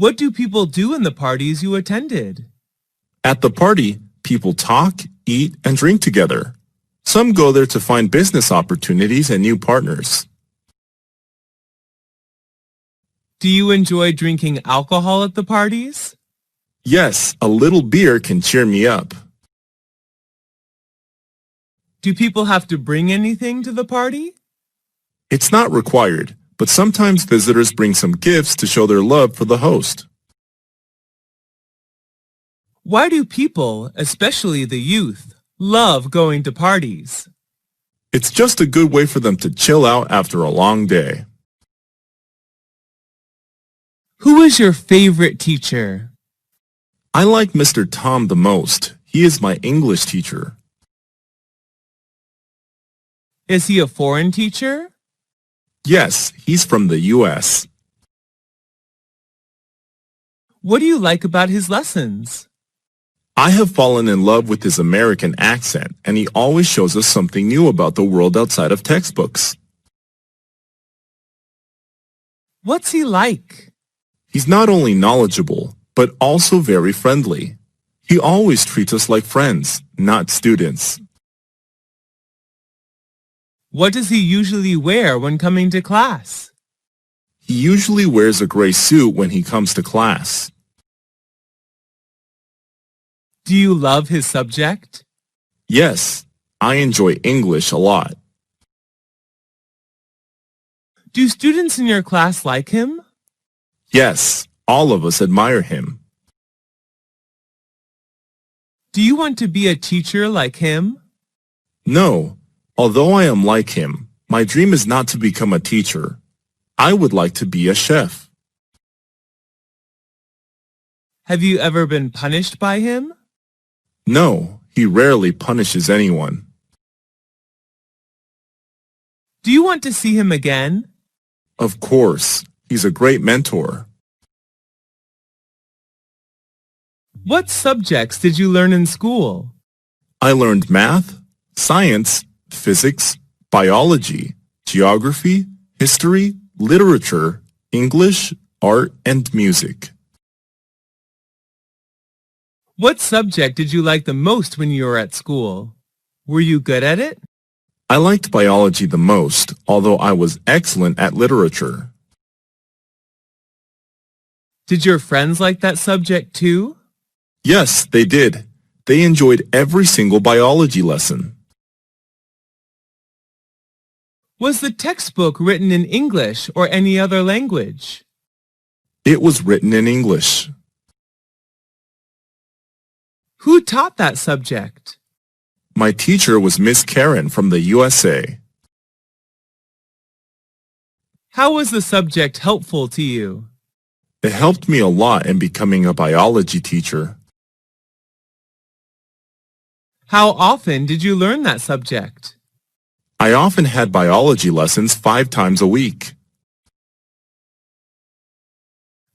What do people do in the parties you attended? At the party, people talk, eat, and drink together. Some go there to find business opportunities and new partners. Do you enjoy drinking alcohol at the parties? Yes, a little beer can cheer me up. Do people have to bring anything to the party? It's not required, but sometimes visitors bring some gifts to show their love for the host. Why do people, especially the youth, love going to parties? It's just a good way for them to chill out after a long day. Who is your favorite teacher? I like Mr. Tom the most. He is my English teacher. Is he a foreign teacher? Yes, he's from the U.S. What do you like about his lessons? I have fallen in love with his American accent, and he always shows us something new about the world outside of textbooks. What's he like? He's not only knowledgeable, but also very friendly. He always treats us like friends, not students. What does he usually wear when coming to class? He usually wears a gray suit when he comes to class. Do you love his subject? Yes, I enjoy English a lot. Do students in your class like him? Yes, all of us admire him. Do you want to be a teacher like him? No, although I am like him, my dream is not to become a teacher. I would like to be a chef. Have you ever been punished by him? No, he rarely punishes anyone. Do you want to see him again? Of course, he's a great mentor. What subjects did you learn in school? I learned math, science, physics, biology, geography, history, literature, English, art, and music. What subject did you like the most when you were at school? Were you good at it? I liked biology the most, although I was excellent at literature. Did your friends like that subject too? Yes, they did. They enjoyed every single biology lesson. Was the textbook written in English or any other language? It was written in English. Who taught that subject? My teacher was Miss Karen from the USA. How was the subject helpful to you? It helped me a lot in becoming a biology teacher. How often did you learn that subject? I often had biology lessons 5 times a week.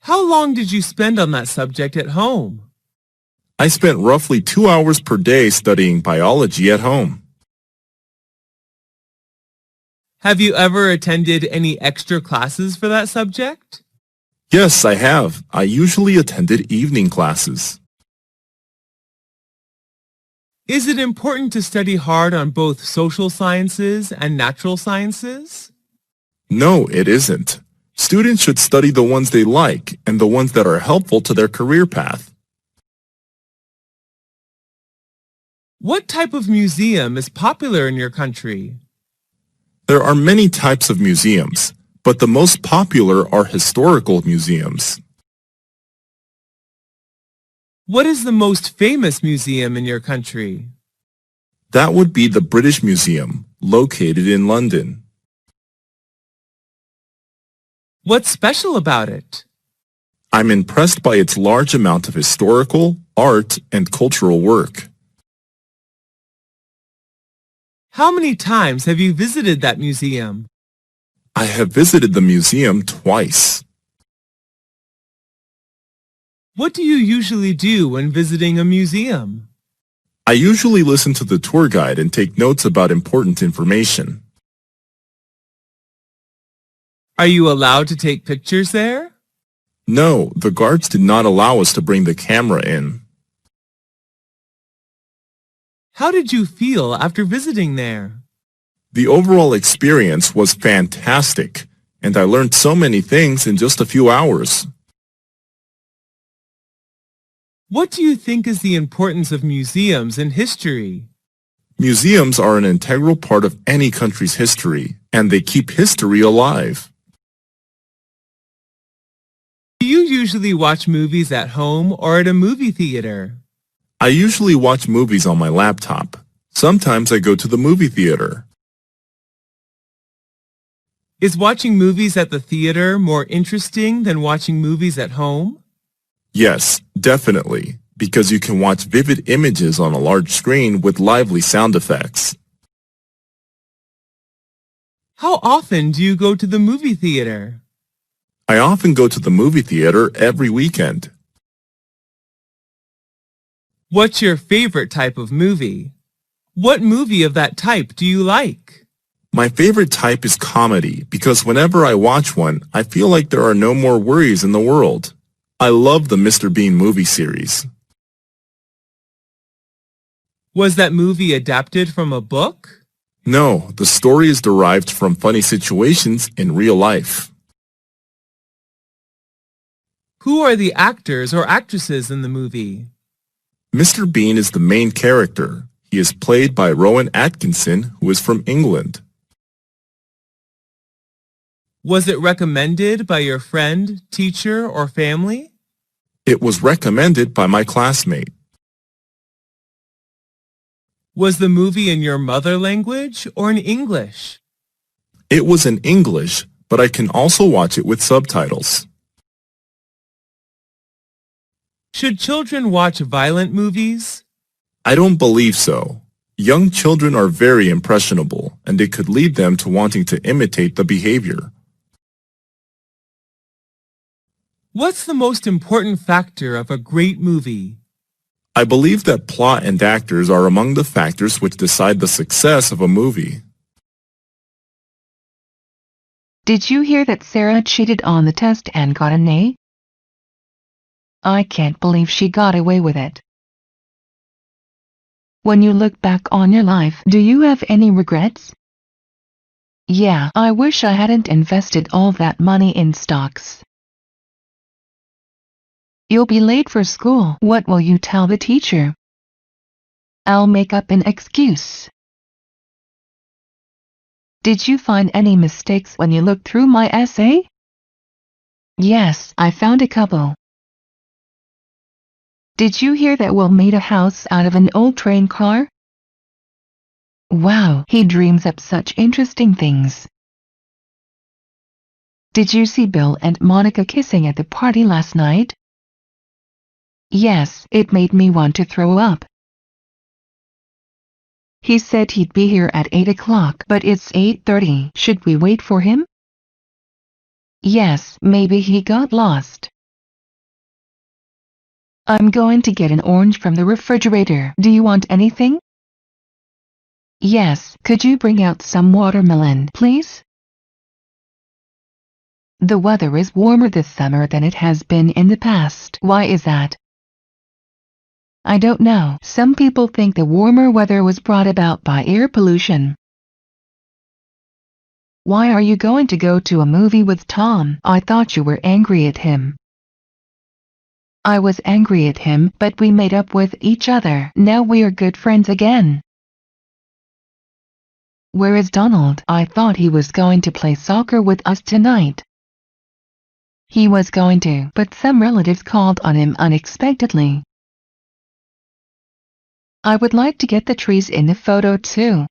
How long did you spend on that subject at home? I spent roughly 2 hours per day studying biology at home. Have you ever attended any extra classes for that subject? Yes, I have. I usually attended evening classes. Is it important to study hard on both social sciences and natural sciences? No, it isn't. Students should study the ones they like and the ones that are helpful to their career path. What type of museum is popular in your country? There are many types of museums, but the most popular are historical museums. What is the most famous museum in your country? That would be the British Museum, located in London. What's special about it? I'm impressed by its large amount of historical, art, and cultural work. How many times have you visited that museum? I have visited the museum twice. What do you usually do when visiting a museum? I usually listen to the tour guide and take notes about important information. Are you allowed to take pictures there? No, the guards did not allow us to bring the camera in. How did you feel after visiting there? The overall experience was fantastic, and I learned so many things in just a few hours. What do you think is the importance of museums in history? Museums are an integral part of any country's history, and they keep history alive. Do you usually watch movies at home or at a movie theater? I usually watch movies on my laptop. Sometimes I go to the movie theater. Is watching movies at the theater more interesting than watching movies at home? Yes, definitely, because you can watch vivid images on a large screen with lively sound effects. How often do you go to the movie theater? I often go to the movie theater every weekend. What's your favorite type of movie? What movie of that type do you like? My favorite type is comedy because whenever I watch one, I feel like there are no more worries in the world. I love the Mr. Bean movie series. Was that movie adapted from a book? No, the story is derived from funny situations in real life. Who are the actors or actresses in the movie? Mr. Bean is the main character. He is played by Rowan Atkinson, who is from England. Was it recommended by your friend, teacher, or family? It was recommended by my classmate. Was the movie in your mother language or in English? It was in English, but I can also watch it with subtitles. Should children watch violent movies? I don't believe so. Young children are very impressionable, and it could lead them to wanting to imitate the behavior. What's the most important factor of a great movie? I believe that plot and actors are among the factors which decide the success of a movie. Did you hear that Sarah cheated on the test and got an A? I can't believe she got away with it. When you look back on your life, do you have any regrets? Yeah, I wish I hadn't invested all that money in stocks. You'll be late for school. What will you tell the teacher? I'll make up an excuse. Did you find any mistakes when you looked through my essay? Yes, I found a couple. Did you hear that Will made a house out of an old train car? Wow, he dreams up such interesting things. Did you see Bill and Monica kissing at the party last night? Yes, it made me want to throw up. He said he'd be here at 8 o'clock, but it's 8:30. Should we wait for him? Yes, maybe he got lost. I'm going to get an orange from the refrigerator. Do you want anything? Yes, could you bring out some watermelon, please? The weather is warmer this summer than it has been in the past. Why is that? I don't know. Some people think the warmer weather was brought about by air pollution. Why are you going to go to a movie with Tom? I thought you were angry at him. I was angry at him, but we made up with each other. Now we are good friends again. Where is Donald? I thought he was going to play soccer with us tonight. He was going to, but some relatives called on him unexpectedly. I would like to get the trees in the photo too.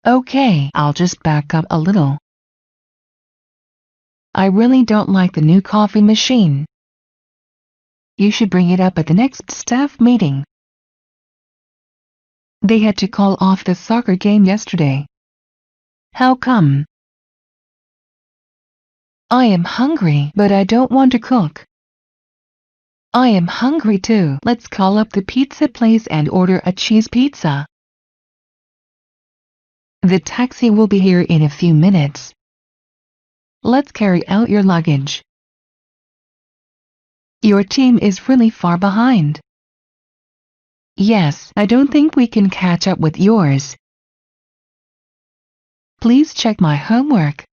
Okay, I'll just back up a little. I really don't like the new coffee machine. You should bring it up at the next staff meeting. They had to call off the soccer game yesterday. How come? I am hungry, but I don't want to cook. I am hungry too. Let's call up the pizza place and order a cheese pizza. The taxi will be here in a few minutes. Let's carry out your luggage. Your team is really far behind. Yes, I don't think we can catch up with yours. Please check my homework.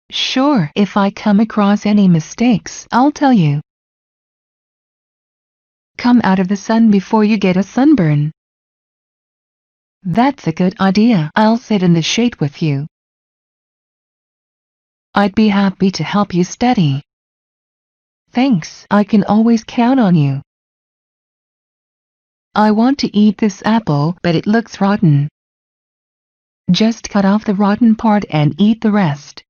Sure, if I come across any mistakes, I'll tell you. Come out of the sun before you get a sunburn. That's a good idea. I'll sit in the shade with you. I'd be happy to help you study. Thanks, I can always count on you. I want to eat this apple, but it looks rotten. Just cut off the rotten part and eat the rest.